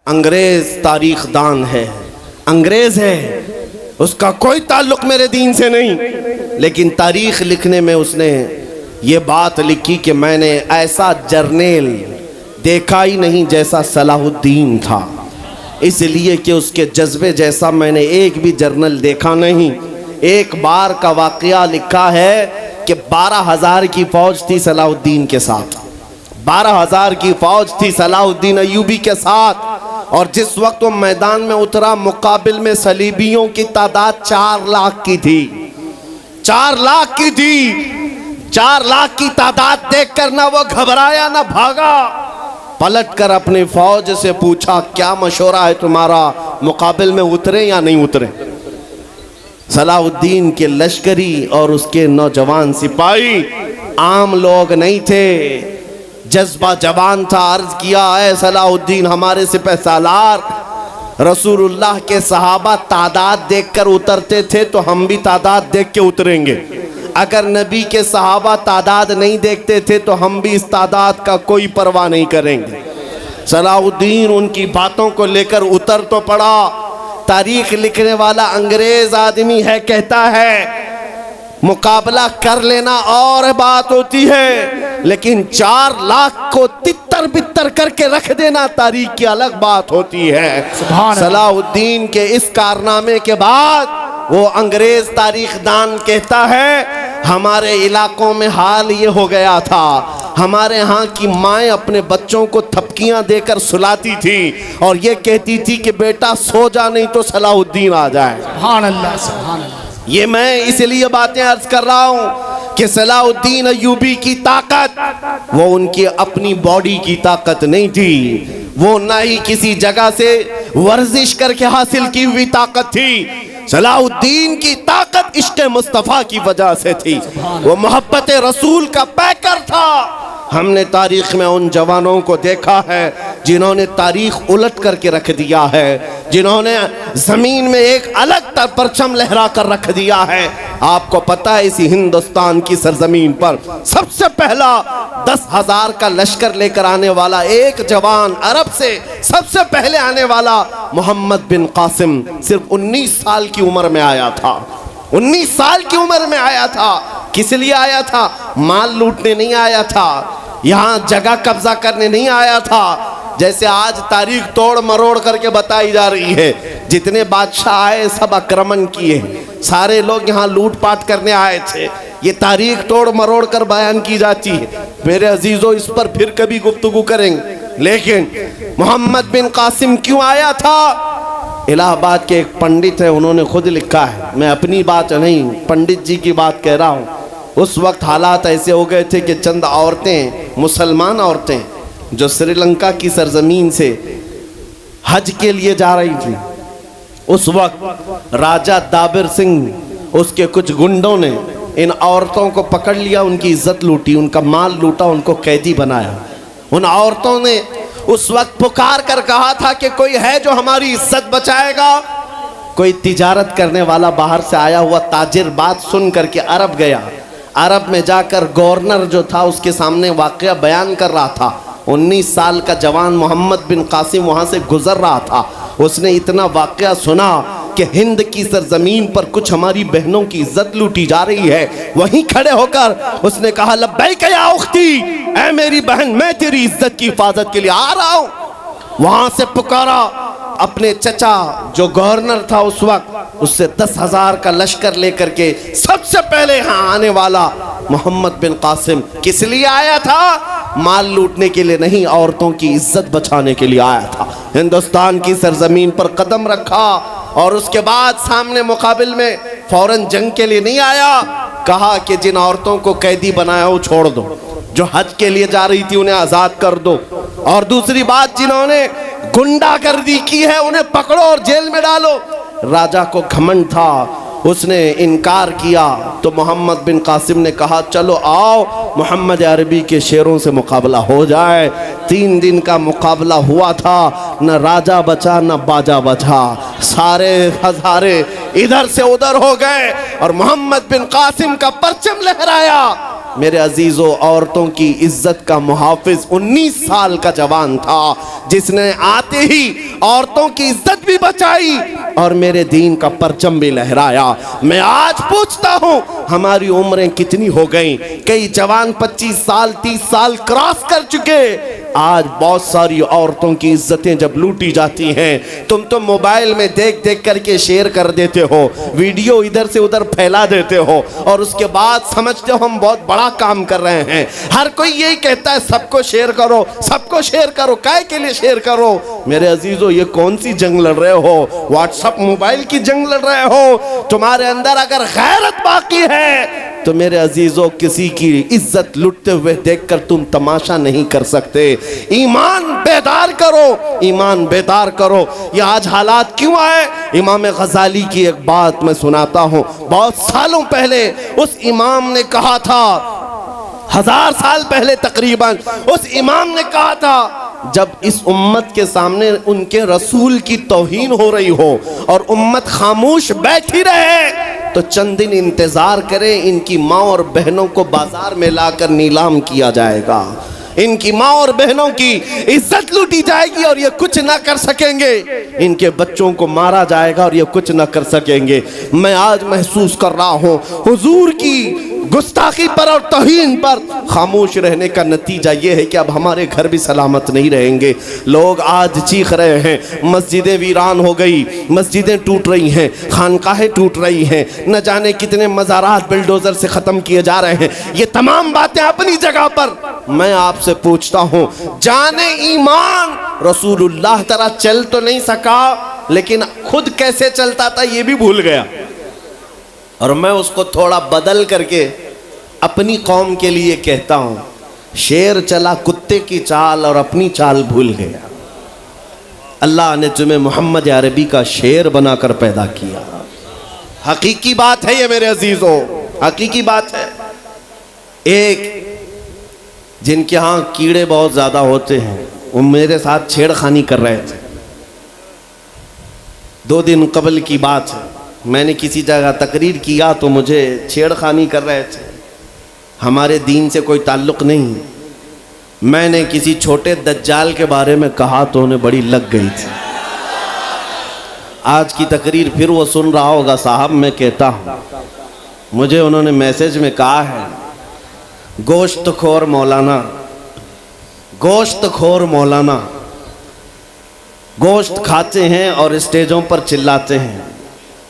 अंग्रेज तारीख दान है, अंग्रेज है, उसका कोई ताल्लुक मेरे दीन से नहीं, लेकिन तारीख लिखने में उसने ये बात लिखी कि मैंने ऐसा जर्नेल देखा ही नहीं जैसा सलाहुद्दीन था, इसलिए कि उसके जज्बे जैसा मैंने एक भी जर्नल देखा नहीं। एक बार का वाक़या लिखा है कि 12,000 की फौज थी सलाहुद्दीन के साथ, 12,000 की फौज थी सलाहुद्दीन अय्यूबी के साथ, और जिस वक्त वो मैदान में उतरा मुकाबिल में सलीबियों की तादाद 4 लाख की थी, 4 लाख की थी। 4 लाख की तादाद देखकर ना वो घबराया ना भागा, पलट कर अपनी फौज से पूछा क्या मशवरा है तुम्हारा, मुकाबिल में उतरे या नहीं उतरे। सलाहुद्दीन के लश्करी और उसके नौजवान सिपाही आम लोग नहीं थे, जज्बा जवान था। अर्ज किया है सलाहुद्दीन हमारे सिपह सालार, रसूलुल्लाह के सहाबा तादाद देखकर उतरते थे तो हम भी तादाद देख के उतरेंगे, अगर नबी के सहाबा तादाद नहीं देखते थे तो हम भी इस तादाद का कोई परवाह नहीं करेंगे। सलाहुद्दीन उनकी बातों को लेकर उतर तो पड़ा। तारीख लिखने वाला अंग्रेज आदमी है, कहता है मुकाबला कर लेना और बात होती है, लेकिन 4 लाख को तितर बितर करके रख देना तारीख की अलग बात होती है। सलाहुद्दीन के इस कारनामे के बाद वो अंग्रेज तारीखदान कहता है हमारे इलाकों में हाल ये हो गया था, हमारे यहाँ की माएँ अपने बच्चों को थपकियाँ देकर सुलाती थी और ये कहती थी कि बेटा सो जा नहीं तो सलाहुद्दीन आ जाए। सुभान अल्लाह, सुभान अल्लाह। ये मैं इसलिए बातें अर्ज कर रहा हूँ कि सलाहुद्दीन अय्यूबी की ताकत वो उनकी अपनी बॉडी की ताकत नहीं थी, वो ना ही किसी जगह से वर्जिश करके हासिल की हुई ताकत थी। सलाहुद्दीन की ताकत इश्क़ मुस्तफ़ा की वजह से थी, वो मोहब्बत रसूल का पैकर था। हमने तारीख में उन जवानों को देखा है जिन्होंने तारीख उलट करके रख दिया है, जिन्होंने ज़मीन में एक अलग परचम लहरा कर रख दिया है। आपको पता है इसी हिंदुस्तान की सरजमीन पर सबसे पहला 10,000 का लश्कर लेकर आने वाला एक जवान, अरब से सबसे पहले आने वाला मोहम्मद बिन कासिम सिर्फ 19 साल की उम्र में आया था। 19 साल की उम्र में आया था। किस लिए आया था? माल लूटने नहीं आया था, यहाँ जगह कब्जा करने नहीं आया था। जैसे आज तारीख तोड़ मरोड़ करके बताई जा रही है, जितने बादशाह आए सब आक्रमण किए, सारे लोग यहाँ लूटपाट करने आए थे, ये तारीख तोड़ मरोड़ कर बयान की जाती है। मेरे अजीजों इस पर फिर कभी गुफ्तगू करेंगे, लेकिन मोहम्मद बिन कासिम क्यों आया था? इलाहाबाद के एक पंडित है, उन्होंने खुद लिखा है, मैं अपनी बात नहीं पंडित जी की बात कह रहा हूँ। उस वक्त हालात ऐसे हो गए थे कि चंद औरतें, मुसलमान औरतें जो श्रीलंका की सरजमीन से हज के लिए जा रही थी, उस वक्त राजा दाबिर सिंह उसके कुछ गुंडों ने इन औरतों को पकड़ लिया, उनकी इज्जत लूटी, उनका माल लूटा, उनको कैदी बनाया। उन औरतों ने उस वक्त पुकार कर कहा था कि कोई है जो हमारी इज्जत बचाएगा। कोई तिजारत करने वाला बाहर से आया हुआ ताजिर बात सुन करके अरब गया। अरब में जाकर गवर्नर जो था उसके सामने वाक़या बयान कर रहा था। 19 साल का जवान मोहम्मद बिन कासिम वहाँ से गुजर रहा था। उसने इतना वाक़या सुना कि हिंद की सरजमीन पर कुछ हमारी बहनों की इज्जत लूटी जा रही है। वहीं खड़े होकर उसने कहा लब्बैक या उख्ती, ऐ मेरी बहन मैं तेरी इज्जत की हिफाजत के लिए आ रहा हूँ। वहाँ से पुकारा अपने चचा जो गवर्नर था उस वक्त, उससे 10,000 का लश्कर लेकर के सबसे पहले यहाँ आने वाला मोहम्मद बिन कासिम किस लिए आया था? माल लूटने के लिए नहीं, औरतों की इज्जत बचाने के लिए आया था। हिंदुस्तान की सरजमीन पर कदम रखा और उसके बाद सामने मुकाबिल में फौरन जंग के लिए नहीं आया। कहा कि जिन औरतों को कैदी बनाया वो छोड़ दो, जो हज के लिए जा रही थी उन्हें आज़ाद कर दो, और दूसरी बात जिन्होंने गुंडागर्दी की है उन्हें पकड़ो और जेल में डालो। राजा को घमंड था, उसने इनकार किया तो मोहम्मद बिन कासिम ने कहा चलो आओ मोहम्मद अरबी के शेरों से मुकाबला हो जाए। 3 दिन का मुकाबला हुआ था, न राजा बचा न बाजा बचा, सारे हजारे इधर से उधर हो गए और मोहम्मद बिन कासिम का परचम लहराया मेरे अजीजों, औरतों की इज्जत का मुहाफिज 19 साल का जवान था, जिसने आते ही औरतों की इज्जत भी बचाई और मेरे दीन का परचम भी लहराया। मैं आज पूछता हूं, हमारी उम्रें कितनी हो गई? कई जवान 25 साल 30 साल क्रॉस कर चुके। आज बहुत सारी औरतों की इज्जतें जब लूटी जाती हैं, तुम तो मोबाइल में देख देख करके शेयर कर देते हो, वीडियो इधर से उधर फैला देते हो और उसके बाद समझते हो हम बहुत बड़ा काम कर रहे हैं। हर कोई यही कहता है सबको शेयर करो, सबको शेयर करो। काय के लिए शेयर करो? मेरे अजीजों, ये कौन सी जंग लड़ रहे हो? व्हाट्सएप मोबाइल की जंग लड़ रहे हो? तुम्हारे अंदर अगर गैरत बाकी है तो मेरे अजीजों, किसी की इज्जत लुटते हुए देखकर तुम तमाशा नहीं कर सकते। ईमान बेदार करो, ईमान बेदार करो। ये आज हालात क्यों आए? इमाम गजाली की एक बात मैं सुनाता हूँ। बहुत सालों पहले उस इमाम ने कहा था, 1000 साल पहले तकरीबन, उस इमाम ने कहा था, जब इस उम्मत के सामने उनके रसूल की तौहीन हो रही हो और उम्मत खामोश बैठी रहे तो चंद दिन इंतजार करें, इनकी माँ और बहनों को बाजार में लाकर नीलाम किया जाएगा, इनकी माँ और बहनों की इज्जत लूटी जाएगी और ये कुछ ना कर सकेंगे, इनके बच्चों को मारा जाएगा और ये कुछ ना कर सकेंगे। मैं आज महसूस कर रहा हूँ हुजूर की गुस्ताखी पर और तौहीन पर खामोश रहने का नतीजा ये है कि अब हमारे घर भी सलामत नहीं रहेंगे। लोग आज चीख रहे हैं, मस्जिदें वीरान हो गई, मस्जिदें टूट रही हैं, खानकाहें टूट रही हैं, न जाने कितने मज़ारात बिल्डोजर से ख़त्म किए जा रहे हैं। ये तमाम बातें अपनी जगह पर। मैं आपसे पूछता हूँ, जाने ईमान, रसूलुल्लाह तरह चल तो नहीं सका, लेकिन खुद कैसे चलता था ये भी भूल गया, और मैं उसको थोड़ा बदल करके अपनी कौम के लिए कहता हूँ, शेर चला कुत्ते की चाल और अपनी चाल भूल गया। अल्लाह ने तुम्हें मोहम्मद अरबी का शेर बनाकर पैदा किया। हकीकी बात है ये मेरे अजीजों, हकीकी बात है। एक जिनके यहाँ कीड़े बहुत ज़्यादा होते हैं, वो मेरे साथ छेड़खानी कर रहे थे। 2 दिन कबल की बात है, मैंने किसी जगह तकरीर किया तो मुझे छेड़खानी कर रहे थे। हमारे दीन से कोई ताल्लुक़ नहीं। मैंने किसी छोटे दज्जाल के बारे में कहा तो उन्हें बड़ी लग गई थी। आज की तकरीर फिर वो सुन रहा होगा, साहब मैं कहता हूँ, मुझे उन्होंने मैसेज में कहा है, गोश्त खोर मौलाना, गोश्त खोर मौलाना, गोश्त खाते हैं और स्टेजों पर चिल्लाते हैं।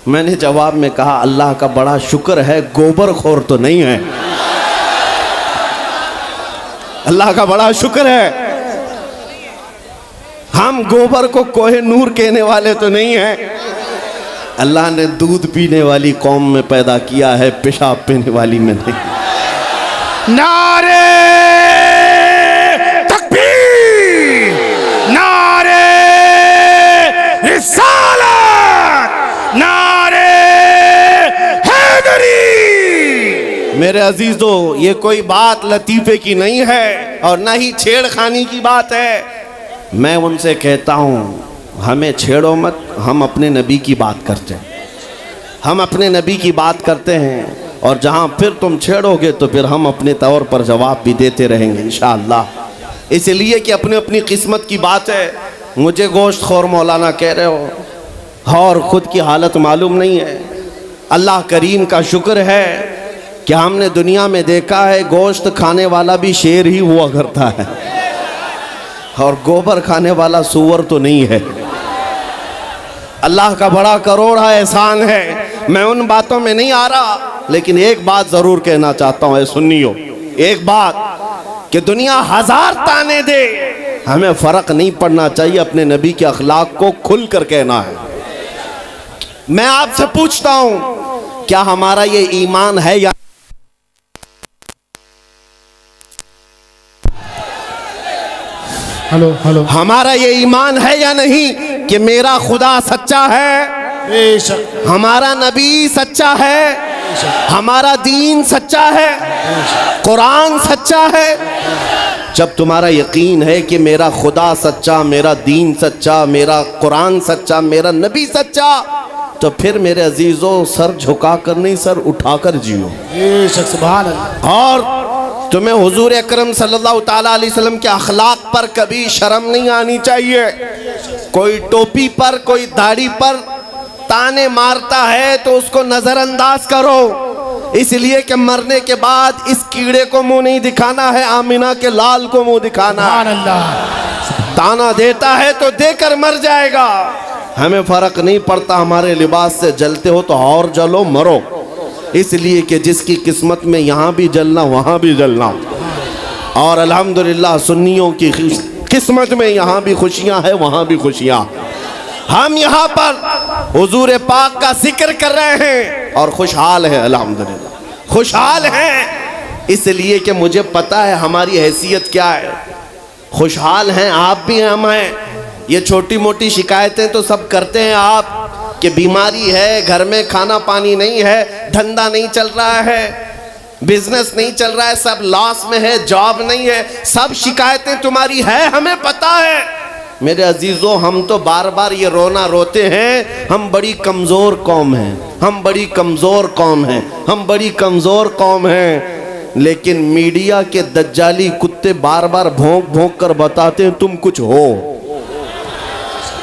मैंने जवाब में कहा, अल्लाह का बड़ा शुक्र है गोबर खोर तो नहीं है, अल्लाह का बड़ा शुक्र है हम गोबर को कोहे नूर कहने वाले तो नहीं हैं। अल्लाह ने दूध पीने वाली कौम में पैदा किया है, पेशाब पीने वाली में नहीं। नारे तकबीर, नारे रिसालत, नारे हैदरी। मेरे अजीजों, ये कोई बात लतीफे की नहीं है और ना ही छेड़खानी की बात है। मैं उनसे कहता हूँ, हमें छेड़ो मत, हम अपने नबी की बात करते हैं, हम अपने नबी की बात करते हैं, और जहाँ फिर तुम छेड़ोगे तो फिर हम अपने तौर पर जवाब भी देते रहेंगे इंशाअल्लाह। इसलिए कि अपनी अपनी किस्मत की बात है। मुझे गोश्त खोर मौलाना कह रहे हो और ख़ुद की हालत मालूम नहीं है। अल्लाह करीम का शुक्र है कि हमने दुनिया में देखा है गोश्त खाने वाला भी शेर ही हुआ करता है और गोबर खाने वाला सूअर तो नहीं है। अल्लाह का बड़ा करोड़ा एहसान है। मैं उन बातों में नहीं आ रहा, लेकिन एक बात ज़रूर कहना चाहता हूँ, सुनियो, एक बात कि दुनिया 1000 ताने दे, हमें फ़र्क नहीं पड़ना चाहिए, अपने नबी के अखलाक को खुल कर कहना है। मैं आपसे पूछता हूँ, क्या हमारा ये ईमान है या हेलो हेलो, हमारा ये ईमान है या नहीं कि मेरा खुदा सच्चा है, बेशक हमारा नबी सच्चा है, हमारा दीन सच्चा है, कुरान सच्चा है। जब तुम्हारा यकीन है कि मेरा खुदा सच्चा, मेरा दीन सच्चा, मेरा कुरान सच्चा, मेरा नबी सच्चा, तो फिर मेरे अजीजों सर झुका कर नहीं, सर उठाकर जियो। बेशक सुभान अल्लाह। और तुम्हें हुजूर अकरम सल्लल्लाहु ताला अलैहि वसल्लम के अखलाक पर कभी शर्म नहीं आनी चाहिए। कोई टोपी पर, कोई दाढ़ी पर ताने मारता है तो उसको नजरअंदाज करो, इसलिए कि मरने के बाद इस कीड़े को मुंह नहीं दिखाना है, आमिना के लाल को मुंह दिखाना है। ताना देता है तो देकर मर जाएगा। हमें फर्क नहीं पड़ता, हमारे लिबास से जलते हो तो और जलो, मरो, इसलिए कि जिसकी किस्मत में यहाँ भी जलना वहाँ भी जलना। और अल्हम्दुलिल्लाह सुन्नियों की किस्मत में यहाँ भी खुशियाँ हैं, वहाँ भी खुशियाँ। हम यहाँ पर हुजूर पाक का जिक्र कर रहे हैं और खुशहाल हैं, अल्हम्दुलिल्लाह खुशहाल हैं, इसलिए कि मुझे पता है हमारी हैसियत क्या है। खुशहाल हैं आप भी, हम हैं। ये छोटी मोटी शिकायतें तो सब करते हैं आप, कि बीमारी है, घर में खाना पानी नहीं है, धंधा नहीं चल रहा है, बिजनेस नहीं चल रहा है, सब लॉस में है, जॉब नहीं है, सब शिकायतें तुम्हारी है, हमें पता है। मेरे अजीजों, हम तो बार बार ये रोना रोते हैं, हम बड़ी कमज़ोर कौम हैं, हम बड़ी कमज़ोर कौम हैं, हम बड़ी कमज़ोर कौम हैं। लेकिन मीडिया के दज्जाली कुत्ते बार बार भौंक भौंक कर बताते हैं तुम कुछ हो,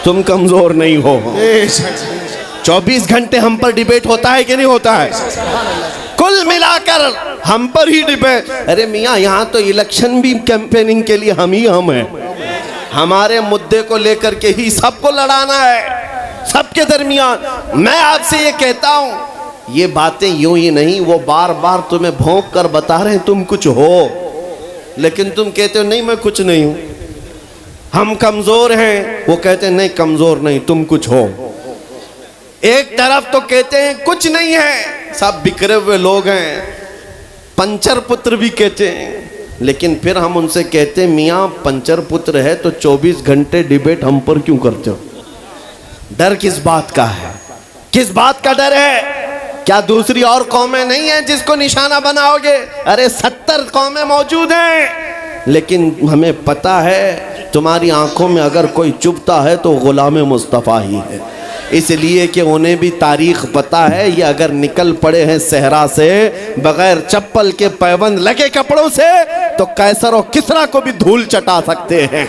तुम कमज़ोर नहीं हो। 24 घंटे हम पर डिबेट होता है कि नहीं होता है? कुल मिलाकर हम पर ही डिबेट। अरे मियाँ, यहाँ तो इलेक्शन भी कैंपेनिंग के लिए हम हैं। हमारे मुद्दे को लेकर के ही सबको लड़ाना है, सबके दरमियान। मैं आपसे ये कहता हूँ, ये बातें यूं ही नहीं, वो बार बार तुम्हें भौंक कर बता रहे हैं तुम कुछ हो, लेकिन तुम कहते हो नहीं मैं कुछ नहीं हूँ, हम कमज़ोर हैं। वो कहते हैं नहीं कमज़ोर नहीं, तुम कुछ हो। एक तरफ तो कहते हैं कुछ नहीं है, सब बिखरे हुए लोग हैं, पंचर पुत्र भी कहते हैं, लेकिन फिर हम उनसे कहते हैं मियाँ पंचर पुत्र है तो 24 घंटे डिबेट हम पर क्यों करते हो? डर किस बात का है? किस बात का डर है? क्या दूसरी और कौमें नहीं हैं जिसको निशाना बनाओगे? अरे 70 कौमें मौजूद हैं, लेकिन हमें पता है तुम्हारी आंखों में अगर कोई चुभता है तो गुलाम मुस्तफ़ा ही है, इसलिए कि उन्हें भी तारीख पता है। ये अगर निकल पड़े हैं सहरा से बगैर चप्पल के, पैबंद लगे कपड़ों से, तो कैसर और किसरा को भी धूल चटा सकते हैं।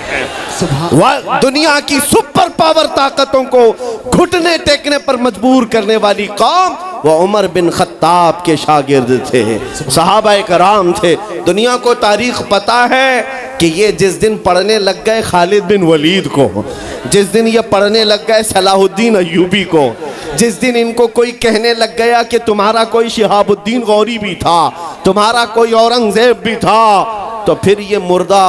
वह दुनिया की सुपर पावर ताकतों को घुटने टेकने पर मजबूर करने वाली कौम वो उमर बिन खत्ताब के शागिर्द थे, सहाबाए कराम थे। दुनिया को तारीख पता है कि ये जिस दिन पढ़ने लग गए खालिद बिन वलीद को, जिस दिन ये पढ़ने लग गए सलाहुद्दीन अय्यूबी को, जिस दिन इनको कोई कहने लग गया कि तुम्हारा कोई शिहाबुद्दीन गौरी भी था, तुम्हारा कोई औरंगजेब भी था, तो फिर ये मुर्दा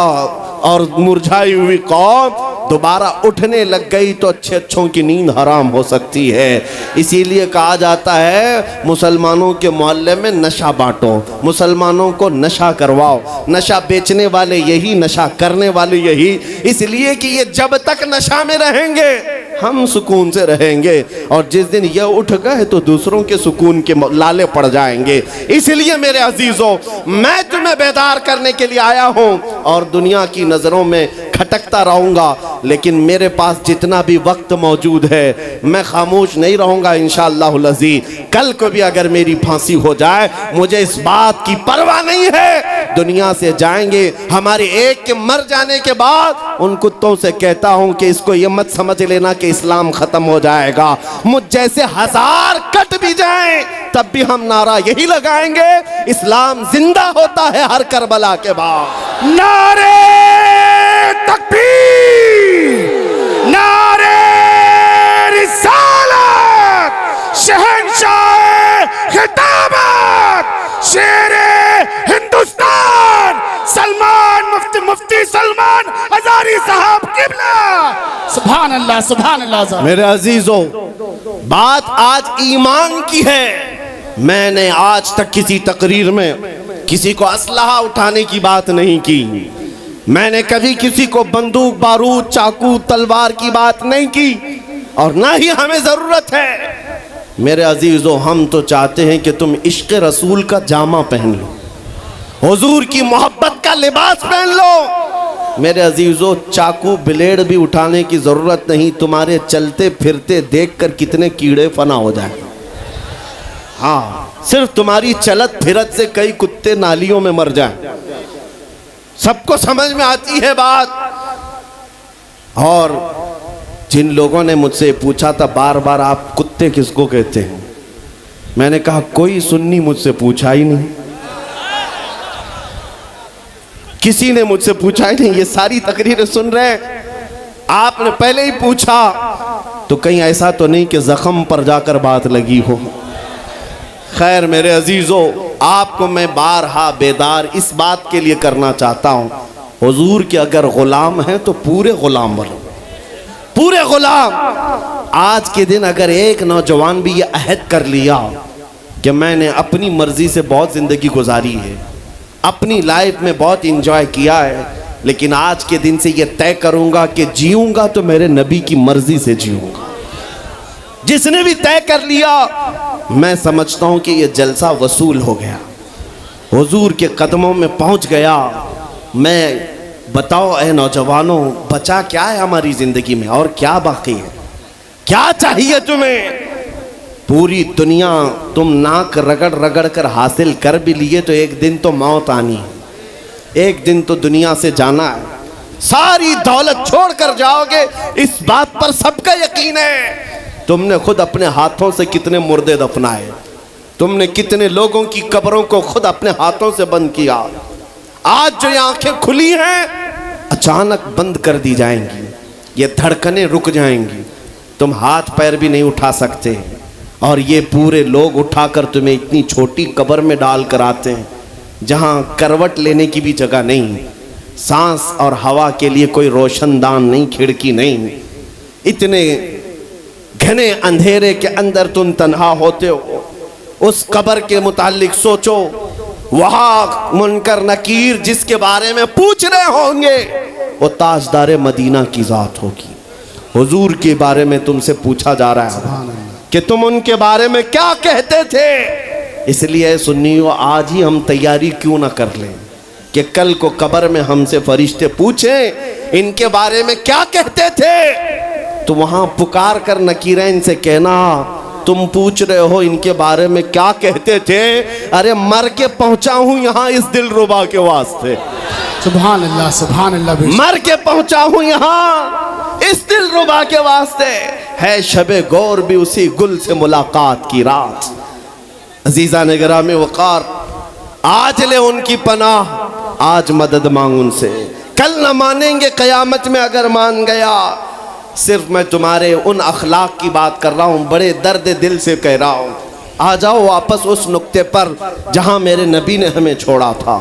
और मुरझाई हुई कौम दोबारा उठने लग गई तो अच्छे अच्छों की नींद हराम हो सकती है। इसीलिए कहा जाता है मुसलमानों के मोहल्ले में नशा बांटो, मुसलमानों को नशा करवाओ, नशा बेचने वाले यही, नशा करने वाले यही, इसलिए कि ये जब तक नशा में रहेंगे हम सुकून से रहेंगे, और जिस दिन ये उठ गए तो दूसरों के सुकून के लाले पड़ जाएंगे। इसलिए मेरे अजीजों, मैं तुम्हें बेदार करने के लिए आया हूँ और दुनिया की नज़रों में खटकता रहूँगा, लेकिन मेरे पास जितना भी वक्त मौजूद है मैं खामोश नहीं रहूँगा इंशाअल्लाहुल अज़ीज़। कल को भी अगर मेरी फांसी हो जाए मुझे इस बात की परवाह नहीं है, दुनिया से जाएंगे। हमारे एक के मर जाने के बाद उन कुत्तों से कहता हूँ कि इसको ये मत समझ लेना कि इस्लाम ख़त्म हो जाएगा, मुझ जैसे 1000 कट भी जाएं तब भी हम नारा यही लगाएंगे, इस्लाम जिंदा होता है हर करबला के बाद। नारे तकबीर, नारे रिसालत, शहंशाह खिताबत, शेरे हिंदुस्तान सलमान मुफ्ती सलमान हजारी साहब किबला। सुभान अल्लाह, सुभान अल्लाह। मेरे अजीजों, बात आज ईमान की है। मैंने आज तक किसी तकरीर में किसी को असलहा उठाने की बात नहीं की, मैंने कभी किसी को बंदूक बारूद चाकू तलवार की बात नहीं की, और ना ही हमें जरूरत है। मेरे अजीजों, हम तो चाहते हैं कि तुम इश्क रसूल का जामा पहन लो, हुजूर की मोहब्बत का लिबास पहन लो। मेरे अजीजों, चाकू ब्लेड भी उठाने की जरूरत नहीं, तुम्हारे चलते फिरते देखकर कितने कीड़े फना हो जाए। हाँ, सिर्फ तुम्हारी चलत फिरत से कई कुत्ते नालियों में मर जाएं। सबको समझ में आती है बात। और जिन लोगों ने मुझसे पूछा था बार बार, आप कुत्ते किसको कहते हैं, मैंने कहा कोई सुन्नी मुझसे पूछा ही नहीं, किसी ने मुझसे पूछा ही नहीं। ये सारी तकरीरें सुन रहे हैं, आपने पहले ही पूछा तो कहीं ऐसा तो नहीं कि जख्म पर जाकर बात लगी हो। खैर मेरे अजीजों, आपको मैं बारहा बेदार इस बात के लिए करना चाहता हूं, हुजूर के अगर गुलाम हैं तो पूरे गुलाम बनो, पूरे गुलाम। आज के दिन अगर एक नौजवान भी ये अहद कर लिया कि मैंने अपनी मर्जी से बहुत जिंदगी गुजारी है, अपनी लाइफ में बहुत इंजॉय किया है, लेकिन आज के दिन से ये तय करूंगा कि जीऊंगा तो मेरे नबी की मर्जी से जीऊंगा, जिसने भी तय कर लिया, मैं समझता हूं कि ये जलसा वसूल हो गया, हुजूर के कदमों में पहुंच गया। मैं बताओ ए नौजवानों, बचा क्या है हमारी जिंदगी में और क्या बाकी है, क्या चाहिए तुम्हें? पूरी दुनिया तुम नाक रगड़ रगड़ कर हासिल कर भी लिए तो एक दिन तो मौत आनी है, एक दिन तो दुनिया से जाना है, सारी दौलत छोड़ कर जाओगे, इस बात पर सबका यकीन है। तुमने खुद अपने हाथों से कितने मुर्दे दफनाए, तुमने कितने लोगों की कब्रों को खुद अपने हाथों से बंद किया। आज जो ये आंखें खुली हैं अचानक बंद कर दी जाएंगी, ये धड़कनें रुक जाएंगी, तुम हाथ पैर भी नहीं उठा सकते, और ये पूरे लोग उठाकर तुम्हें इतनी छोटी कब्र में डाल कर आते हैं जहां करवट लेने की भी जगह नहीं, सांस और हवा के लिए कोई रोशनदान नहीं, खिड़की नहीं, इतने घने अंधेरे के अंदर तुम तन्हा होते हो। उस कब्र के मुतालिक सोचो, वहां मुनकर नकीर जिसके बारे में पूछ रहे होंगे वो ताजदार मदीना की जात होगी। हुजूर के बारे में तुमसे पूछा जा रहा है कि तुम उनके बारे में क्या कहते थे। इसलिए सुन्नियों, आज ही हम तैयारी क्यों ना कर लें कि कल को कब्र में हमसे फरिश्ते पूछें इनके बारे में क्या कहते थे, तो वहां पुकार कर नकीरैन से कहना तुम पूछ रहे हो इनके बारे में क्या कहते थे, अरे मर के पहुंचा हूं यहां इस दिलरुबा के वास्ते। सुभान अल्लाह, सुभान अल्लाह। मर के पहुंचा हूं यहां इस दिलरुबा के वास्ते, है शबे गौर भी उसी गुल से मुलाकात की रात। अजीजा ने गिरामी वकार, आज ले उनकी पनाह, आज मदद मांग उनसे, कल न मानेंगे कयामत में अगर मान गया। सिर्फ मैं तुम्हारे उन अखलाक की बात कर रहा हूँ, बड़े दर्द दिल से कह रहा हूँ। आ जाओ वापस उस नुक्ते पर जहाँ मेरे नबी ने हमें छोड़ा था,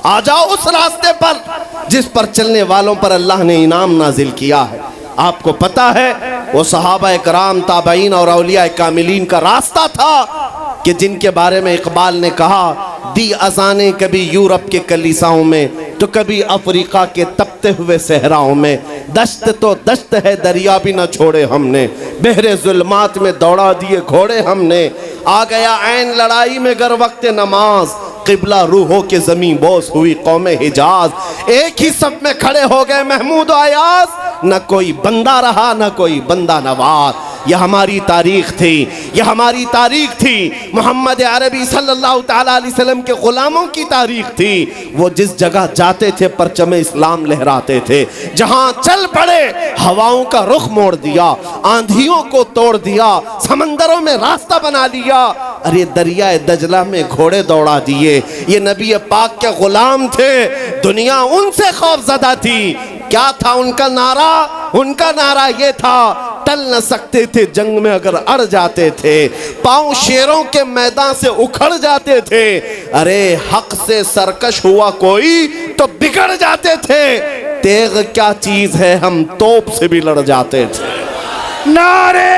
आ जाओ उस रास्ते पर जिस पर चलने वालों पर अल्लाह ने इनाम नाजिल किया है। आपको पता है वो सहाबा कराम, ताबईन और औलिया कामिलीन का रास्ता था कि जिनके बारे में इकबाल ने कहा, दी अजाने कभी यूरोप के कलीसाओं में तो कभी अफ्रीका के तपते हुए सहराओं में, दश्त तो दश्त है दरिया भी न छोड़े हमने, बहरे जुल्मात में दौड़ा दिए घोड़े हमने, आ गया ऐन लड़ाई में गर वक्त नमाज, किबला रूहों के जमीन बोस हुई कौम हिजाज। एक ही सब में खड़े हो गए महमूद आयाज, न कोई बंदा रहा न कोई बंदा नवाज। यह हमारी तारीख थी, यह हमारी तारीख थी, मोहम्मद अरबी सल्लल्लाहु तआला अलैहि वसल्लम के गुलामों की तारीख थी। वो जिस जगह जाते थे परचमे इस्लाम लहराते थे, जहां चल पड़े हवाओं का रुख मोड़ दिया, आंधियों को तोड़ दिया, समंदरों में रास्ता बना लिया, अरे दरिया दजला में घोड़े दौड़ा दिए। ये नबी पाक के गुलाम थे, दुनिया उनसे खौफजदा थी। क्या था उनका नारा? उनका नारा ये था, टल न सकते थे जंग में अगर अड़ जाते थे, पांव शेरों के मैदान से उखड़ जाते थे, अरे हक से सरकश हुआ कोई तो बिगड़ जाते थे, तेग क्या चीज है हम तोप से भी लड़ जाते थे। नारे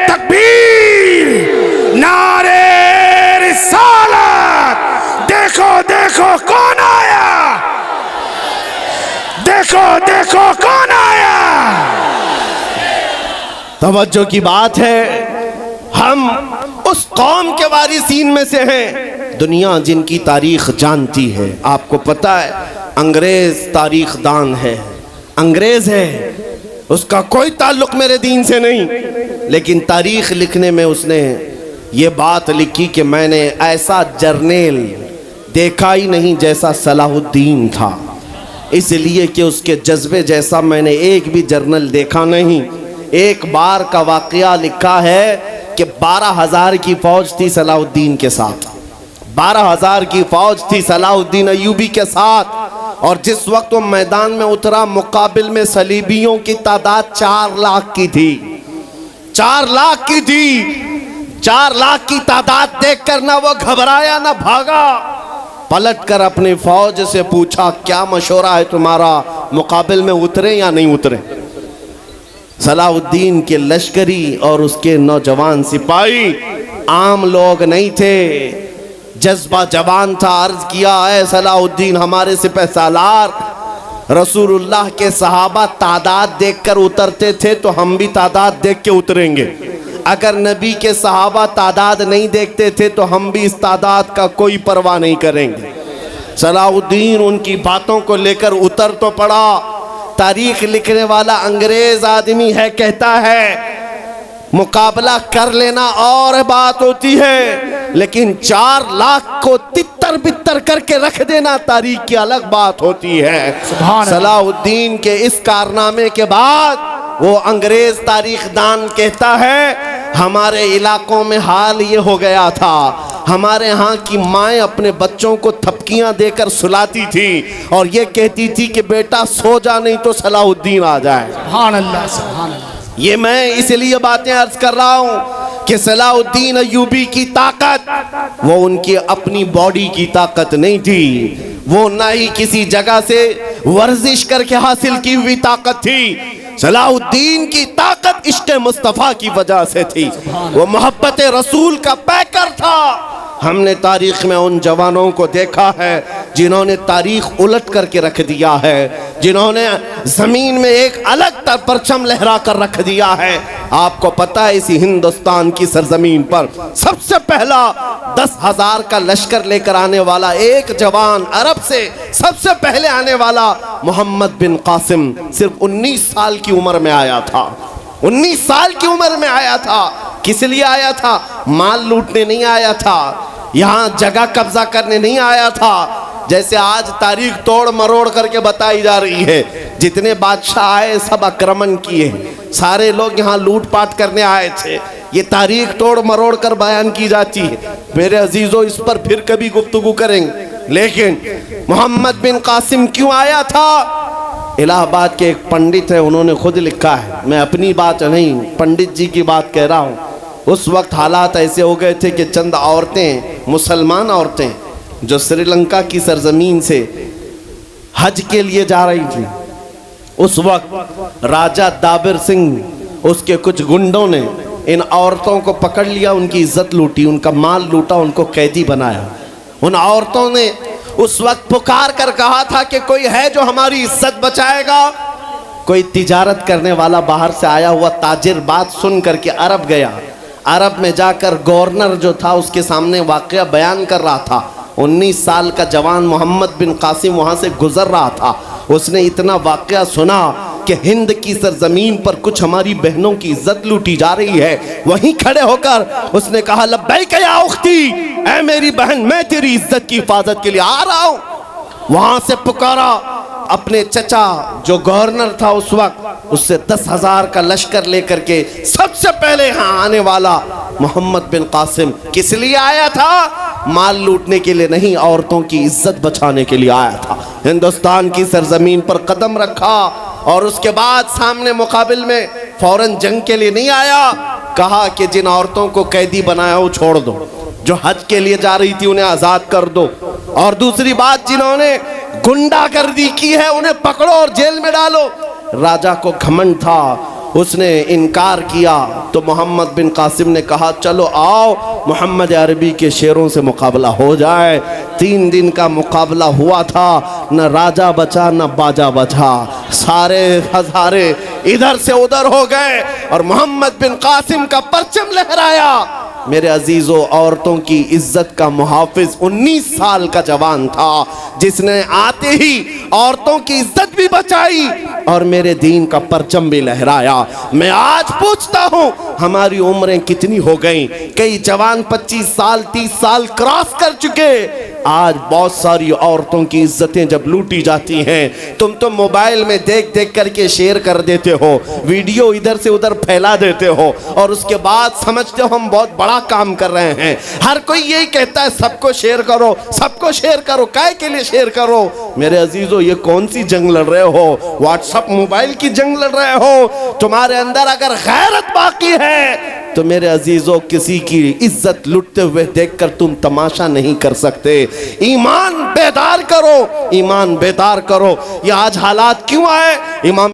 तकबीर, नारे रिसालत, देखो देखो कौन आया, देखो देखो कौन आया। तवज्जो की बात है, हम उस कौम के वारिसीन में से हैं, दुनिया जिनकी तारीख जानती है। आपको पता है अंग्रेज तारीख दान है, अंग्रेज है, उसका कोई ताल्लुक मेरे दीन से नहीं, लेकिन तारीख लिखने में उसने ये बात लिखी कि मैंने ऐसा जर्नेल देखा ही नहीं जैसा सलाहुद्दीन था। इसलिए कि उसके जज्बे जैसा मैंने एक भी जर्नल देखा नहीं। एक बार का वाकया लिखा है कि 12,000 की फौज थी सलाउद्दीन के साथ, 12,000 की फौज थी सलाउद्दीन अय्यूबी के साथ। और जिस वक्त वो मैदान में उतरा, मुकाबिल में सलीबियों की तादाद 4 लाख की थी, 4 लाख की थी। 4 लाख की तादाद देखकर ना वो घबराया ना भागा, पलटकर अपनी फौज से पूछा, क्या मशवरा है तुम्हारा, मुकाबिल में उतरे या नहीं उतरे? सलाउद्दीन के लश्करी और उसके नौजवान सिपाही आम लोग नहीं थे, जज्बा जवान था। अर्ज किया, है सलाउद्दीन हमारे सिपह सालार, रसूलुल्लाह के सहाबा तादाद देखकर उतरते थे तो हम भी तादाद देख के उतरेंगे। अगर नबी के सहाबा तादाद नहीं देखते थे तो हम भी इस तादाद का कोई परवाह नहीं करेंगे। सलाउद्दीन उनकी बातों को लेकर उतर तो पड़ा। तारीख लिखने वाला अंग्रेज आदमी है, कहता है मुकाबला कर लेना और बात होती है, लेकिन 4 लाख को तितर बितर करके रख देना तारीख की अलग बात होती है। सलाउद्दीन के इस कारनामे के बाद वो अंग्रेज तारीखदान कहता है, हमारे इलाकों में हाल ये हो गया था, हमारे यहाँ की माएँ अपने बच्चों को थपकियां देकर सुलाती थी और ये कहती थी कि बेटा सो जा नहीं तो सलाउद्दीन आ जाए। सुभान अल्लाह, सुभान अल्लाह। ये मैं इसलिए बातें अर्ज कर रहा हूं कि सलाउद्दीन अय्यूबी की ताकत वो उनकी अपनी बॉडी की ताकत नहीं थी, वो ना ही किसी जगह से वर्जिश करके हासिल की हुई ताकत थी। सलाउद्दीन की ताकत इश्क़ मुस्तफ़ा की वजह से थी, वो मोहब्बत रसूल का पैकर था। हमने तारीख में उन जवानों को देखा है जिन्होंने तारीख उलट करके रख दिया है, जिन्होंने जमीन में एक अलग परचम लहरा कर रख दिया है। आपको पता है इसी हिंदुस्तान की सरजमीन पर सबसे पहला 10,000 का लश्कर लेकर आने वाला एक जवान, अरब से सबसे पहले आने वाला मोहम्मद बिन कासिम, सिर्फ 19 साल की उम्र में आया था। 19 साल की उम्र में आया था। किस लिए आया था? माल लूटने नहीं आया था, यहाँ जगह कब्जा करने नहीं आया था। जैसे आज तारीख तोड़ मरोड़ करके बताई जा रही है, जितने बादशाह आए सब आक्रमण किए, सारे लोग यहाँ लूटपाट करने आए थे। ये तारीख तोड़ मरोड़ कर बयान की जाती है। मेरे अजीजों, इस पर फिर कभी गुफ्तगू करेंगे। लेकिन मोहम्मद बिन कासिम क्यों आया था? इलाहाबाद के एक पंडित है, उन्होंने खुद लिखा है, मैं अपनी बात नहीं पंडित जी की बात कह रहा हूँ। उस वक्त हालात ऐसे हो गए थे कि चंद औरतें, मुसलमान औरतें जो श्रीलंका की सरजमीन से हज के लिए जा रही थी, उस वक्त राजा दाबिर सिंह उसके कुछ गुंडों ने इन औरतों को पकड़ लिया, उनकी इज्जत लूटी, उनका माल लूटा, उनको कैदी बनाया। उन औरतों ने उस वक्त पुकार कर कहा था कि कोई है जो हमारी इज्जत बचाएगा। कोई तिजारत करने वाला बाहर से आया हुआ ताजिर बात सुन करके अरब गया। अरब में जाकर गवर्नर जो था उसके सामने वाकया बयान कर रहा था। 19 साल का जवान मोहम्मद बिन कासिम वहाँ से गुजर रहा था। उसने इतना वाकया सुना कि हिंद की सरजमीन पर कुछ हमारी बहनों की इज्जत लूटी जा रही है। वहीं खड़े होकर उसने कहा, लब्बैक या उख्ती, ऐ मेरी बहन, मैं तेरी इज्जत की हिफाजत के लिए आ रहा हूँ। वहाँ से पुकारा अपने चचा जो गवर्नर था उस वक्त, उससे 10,000 का लश्कर लेकर के सबसे पहले यहाँ आने वाला मोहम्मद बिन कासिम किस लिए आया था? माल लूटने के लिए नहीं, औरतों की इज्जत बचाने के लिए आया था। हिंदुस्तान की सरजमीन पर कदम रखा और उसके बाद सामने मुकाबिल में फौरन जंग के लिए नहीं आया। कहा कि जिन औरतों को कैदी बनाया वो छोड़ दो, जो हज के लिए जा रही थी उन्हें आज़ाद कर दो, और दूसरी बात, जिन्होंने गुंडागर्दी की है उन्हें पकड़ो और जेल में डालो। राजा को घमंड था, उसने इनकार किया तो मोहम्मद बिन कासिम ने कहा, चलो आओ मोहम्मद अरबी के शेरों से मुकाबला हो जाए। 3 दिन का मुकाबला हुआ था, न राजा बचा न बाजा बचा, सारे हजारे इधर से उधर हो गए और मोहम्मद बिन कासिम का परचम लहराया। मेरे अजीजों, औरतों की इज्जत का मुहाफिज 19 साल का जवान था, जिसने आते ही औरतों की इज्जत भी बचाई और मेरे दीन का परचम भी लहराया। मैं आज पूछता हूँ, हमारी उम्रें कितनी हो गई, कई जवान 25 साल 30 साल क्रॉस कर चुके। आज बहुत सारी औरतों की इज्जतें जब लूटी जाती हैं, तुम तो मोबाइल में देख देख करके शेयर कर देते हो, वीडियो इधर से उधर फैला देते हो और उसके बाद समझते हो हम बहुत बड़ा काम कर रहे हैं। हर कोई यही कहता है सबको शेयर करो, सबको शेयर करो, काय के लिए शेयर करो? मेरे अजीजों, ये कौन सी जंग लड़ रहे हो? व्हाट्सएप मोबाइल की जंग लड़ रहे हो? तुम्हारे अंदर अगर गैरत बाकी है तो मेरे अजीजों, किसी की इज्जत लुटते हुए देखकर तुम तमाशा नहीं कर सकते। ईमान बेदार करो, ईमान बेदार करो। ये आज हालात क्यों आए? इमाम